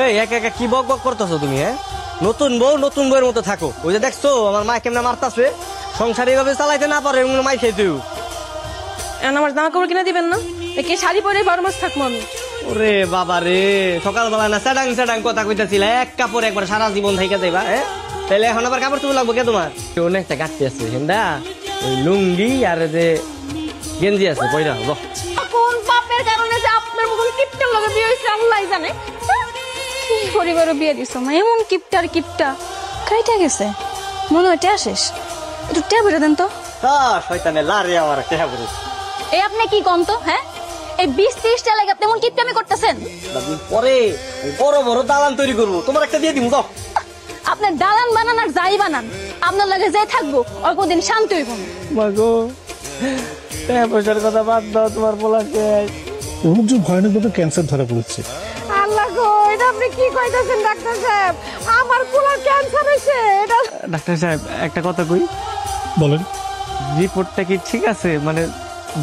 এই একা একা কি বক বক করতেছো তুমি? হ্যাঁ, নতুন বউয়ের মতো থাকো। ওই যে দেখছো আমার মা কেমনে মারতাছে, সংসার এইভাবে চালাইতে না পারে মাই খেয়েছেও। আমার জামা কাপড় কিনে দিবেন না? কি শাড়ি পরে 12 মাস থাকবো আমি? ওরে বাবা রে, সকালবেলা না স্যাডাং স্যাডাং কথা কইতাছিল, এক কাপড় একবার সারা জীবন থাইকা যাইবা। হ্যাঁ, তাহলে এখন আবার কাপড় চুপড় লাগবো কে তোমার? অনেক একটা গাঁটতি আছে হেন্দা, ওই লুঙ্গি আর যে গেঞ্জি আছে পয়রা হবো। কোন পাপের কারণে যে আপনার মতন কিপটার লগে বিয়ে হইছে আল্লাহই জানে। কি পরিবারে বিয়ে দিছো মা? এমন কিপটা কাইটা গেছে মনে হয় টেয়া শেষ। একটু টেয়া বেরো দেন তো। শয়তানে লারে আমার টেহা বলে। এই আপনি কি কন্ত? হ্যাঁ, এই 20-30টা লাগে আপনি এমন কিপটামি করতেছেন। পরে বড় বড় দালান তৈরি করবো, তোমার একটা দিয়ে দিব। যাও, আপনার দালান বানান আর যাই বানান, আপনার লাগে যাই থাকবো অল্প দিন শান্তি হইব না। মাগো টাকা পয়সার কথা বাদ দাও, তোমার পোলাকে ওর যে ভয়ানকভাবে ক্যান্সার ধরা পড়েছে। আল্লাহ গো, এটা আপনি কি কইতাছেন ডাক্তার সাহেব? আমার পোলার ক্যান্সার হইছে। এটা ডাক্তার সাহেব একটা কথা কই। বলেন। রিপোর্টটা কি ঠিক আছে? মানে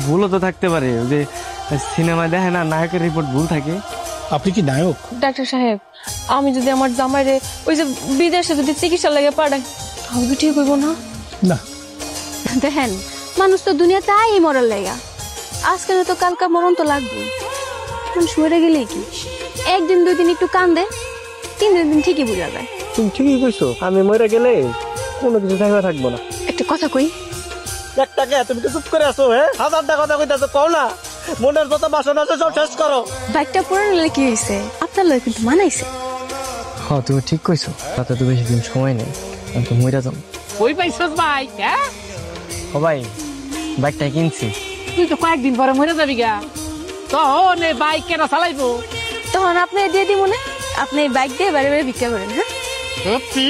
ভুলও তো থাকতে পারে, যে সিনেমায় দেখে না নায়কের রিপোর্ট ভুল থাকে। আপনি কি নায়ক? ডাক্তার সাহেব, আমি যদি আমার জামাইরে ওই যে বিদেশে যদি চিকিৎসা লাগে পাঠাই, তাহলে ঠিক হইব না? না। দেখেন, মানুষ তো দুনিয়াতে আই মরার লাগা, আজকে তো কালকা মরণ তো লাগবে। মানুষ মরে গেলেই কি, একদিন 2 দিন একটু কান্দে, 3 দিন ঠিকই বোঝা যায়। তুমি ঠিকই কইছো, আমি মরে গেলে কোনো কিছু থাকবো না। একটা কথা কই, একটাকে তুমি তো চুপ করে আছো। হ্যাঁ, 1000টা কথা কইতাছো, কও না। মনের যত বাসনা আছে সব শেষ করো। বাইকটা পরে নিলে কি হয়েছে? আপনার লোক কিন্তু মানাইছে। হ্যাঁ, তুমি ঠিক কইছো, তাতে তো বেশি দিন সময় নেই, আমি তো মইরা যাবো। কই পাইছস ভাই? হ্যাঁ, ও ভাই, বাইকটা কিনছি। তুই তো কয়েকদিন পরে মরে যাবি গা, তখন এই বাইক কেন চালাইবো? তখন আপনি দিয়ে দিব না, আপনি বাইক দিয়ে বাড়ি বাড়ি ভিক্ষা করেন। হ্যাঁ, সত্যি?